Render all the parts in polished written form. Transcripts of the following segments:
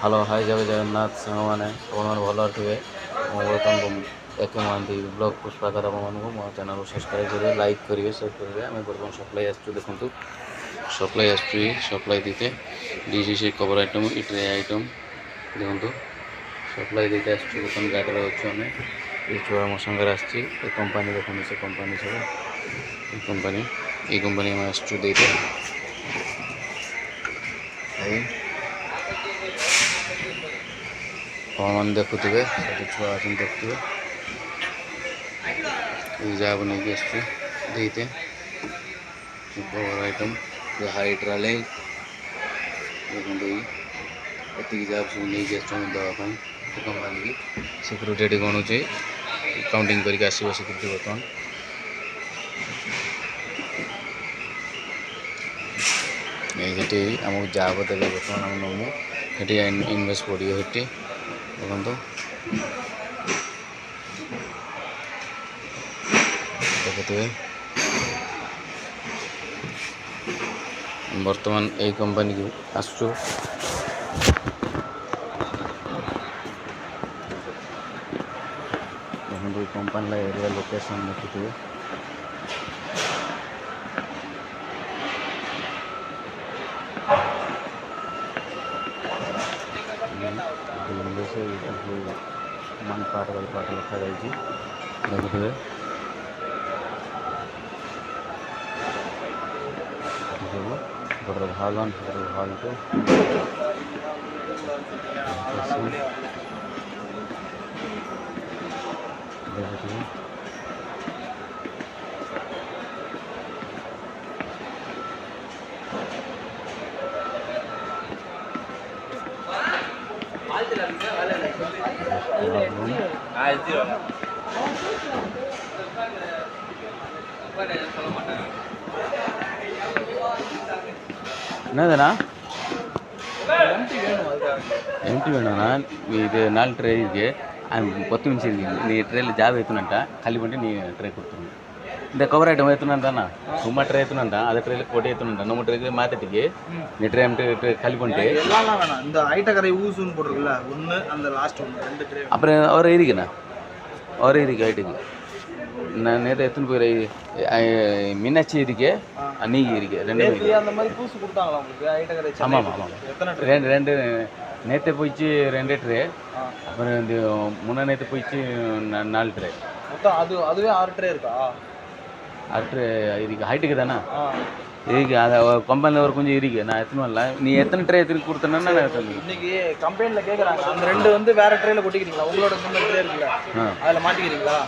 Hello high ଜୟ ଜଗନ୍ନାଥ ସାଙ୍ଗମାନେ ଆପଣମାନେ ଭଲ ଥିବେ। ମୁଁ ବର୍ତ୍ତମାନ ଏକେ ମହାନ୍ତି ବ୍ଲଗ୍କୁ ସ୍ୱାଗତ ଆପଣମାନଙ୍କୁ। ମୋ ଚ୍ୟାନେଲକୁ ସବସ୍କ୍ରାଇବ୍ କରିବେ, ଲାଇକ୍ କରିବେ, ସେୟାର କରିବେ। ଆମେ ବର୍ତ୍ତମାନ ସପ୍ଲାଇ ଆସିଛୁ, ଦେଖନ୍ତୁ ସପ୍ଲାଇ ଆସୁଛି। ସପ୍ଲାଇ ଦେଇତେ ଡିଜିସି କଭର ଆଇଟମ୍, ଇଟ୍ରେ ଆଇଟମ୍ ଦେଖନ୍ତୁ ସପ୍ଲାଇ ଦେଇତେ ଆସିଛୁ। ବର୍ତ୍ତମାନ ଗାଡ଼ିରେ ଅଛୁ ଆମେ। ଏ ଛୁଆ ମୋ ସାଙ୍ଗରେ ଆସିଛି। ଏ କମ୍ପାନୀ ଦେଖନ୍ତୁ, ସେ କମ୍ପାନୀ ସବୁ ଏଇ କମ୍ପାନୀ ଆମେ ଆସିଛୁ ଦେଇତେ। ଆପଣମାନେ ଦେଖୁଥିବେ, ସେଠି ଛୁଆ ଅଛନ୍ତି ଦେଖୁଥିବେ। ଏଇ ଯାହାକୁ ନେଇକି ଆସିଛୁ ଦେଇତେ କଭର ଆଇଟମ୍, ହାଇଡ୍ରାଲିକ୍ ଦେଖନ୍ତୁ। ଏତିକି ଯାହା ସବୁ ନେଇକି ଆସିଛନ୍ତି ଦେବା ପାଇଁ ସେ କମ୍ପାନୀକି। ସିକ୍ୟୁରିଟି ଏଠି ଗଣୁଛି, କାଉଣ୍ଟିଂ କରିକି ଆସିବ ସିକ୍ୟୁରିଟି ବର୍ତ୍ତମାନ। ସେଠି ଆମକୁ ଯାହା ଦେବେ ବର୍ତ୍ତମାନ ଆମେ ନେବୁ। ସେଠି ଇନଭେଷ୍ଟ ପଡ଼ିବ ସେଠି ଦେଖନ୍ତୁ। ଦେଖୁଥିବେ ବର୍ତ୍ତମାନ ଏଇ କମ୍ପାନୀକୁ ଆସୁଛୁ। ଦେଖନ୍ତୁ ଏଇ କମ୍ପାନୀର ଏରିଆ ଲୋକେସନ୍ ଦେଖୁଥିବେ। ମାନେ ପାର୍ଟ ବାଇ ପାର୍ଟ ଲେଖାଯାଇଛି ଦେଖୁଥିବେ। ସବୁ ଗୋଟେ ଭାଗ ୱାନ୍, ଭାଗ ଟୁ ଦେଖୁଥିବେ। என்னதுண்ணா எம்டி வேணும்ண்ணா? இது 4 ட்ரே இருக்கு, 10 நிமிஷம் இருக்கு. நீ ட்ரேயில் ஜாப் ஏற்றுனட்டா காலி பண்ணிட்டு நீ ட்ரே கொடுத்துருங்க. இந்த கவர் ஐட்டம் ஏற்றுனான்டாண்ணா, சும்மா ட்ரே ஏற்றுனான்டா, அதை ட்ரேயில் போட்டு ஏற்றுனான்டா. நம்ம ட்ரேக்கு மாற்றிட்டுக்கு நீ ட்ரே காலி பண்ணிட்டு எல்லாம் வேணாம். இந்த ஐட்டக்கரை ஊசுன்னு போட்டுருக்குல்ல, ஒன்று அந்த லாஸ்ட் ஒன்று 2 ட்ரே. அப்புறம் அவரே இருக்குண்ணா, அவரே இருக்கு ஐட்டுக்கு. நான் நேற்று எடுத்துன்னு போய் மீனாட்சி இருக்கு, நீங்க இருக்கு, ரெண்டுமே இருக்கு. அந்த மாதிரி பூசு கொடுத்தாங்களா உங்களுக்கு ஐட்டக்கரை? ஆமாம் ஆமாம். எத்தனை ட்ரே? ரெண்டு நேற்று போயிடுச்சு 2 ட்ரே. அப்புறம் இந்த முன்னா நேற்று போயிடுச்சு 4 ட்ரே. மொத்தம் அதுவே 6 ட்ரே இருக்கா? 6 ட்ரே இருக்கு. ஹைட்டுக்கு தானே இருக்கு. அதை கம்பெனியில் ஒரு கொஞ்சம் இருக்கு. நான் எத்தனை வரல. நீ எத்தனை ட்ரே எடுத்து கொடுத்தேன்னா நான் சொல்லி இன்னைக்கு கம்பெனியில் கேட்குறாங்க. அந்த 2 வந்து வேற ட்ரேல கொட்டிக்கிறீங்களா? உங்களோட சொந்த ட்ரே இருக்குல்ல, அதில் மாட்டிக்கிறீங்களா?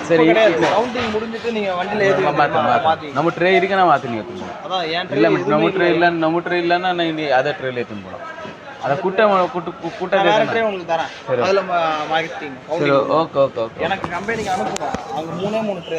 சரி, கவுண்டிங் முடிஞ்சிட்டு நீங்கள் வண்டியில் ஏற்றி மாற்றி நம்ம ட்ரே இருக்கு, நான் மாற்றி நீ எடுத்துன்னு போகணும். அதான் ஏன் இல்லை, நம்ம ட்ரே இல்லைன்னா நான் இனி அதை ட்ரேல எடுத்துன்னு போகணும். அதை கூட்டம் வேற ட்ரே உங்களுக்கு தரேன், அதில் மாற்றிட்டீங்க. சரி, ஓகே ஓகே ஓகே. எனக்கு கம்பெனிக்கு அனுப்புங்க. அவங்க 3 ட்ரே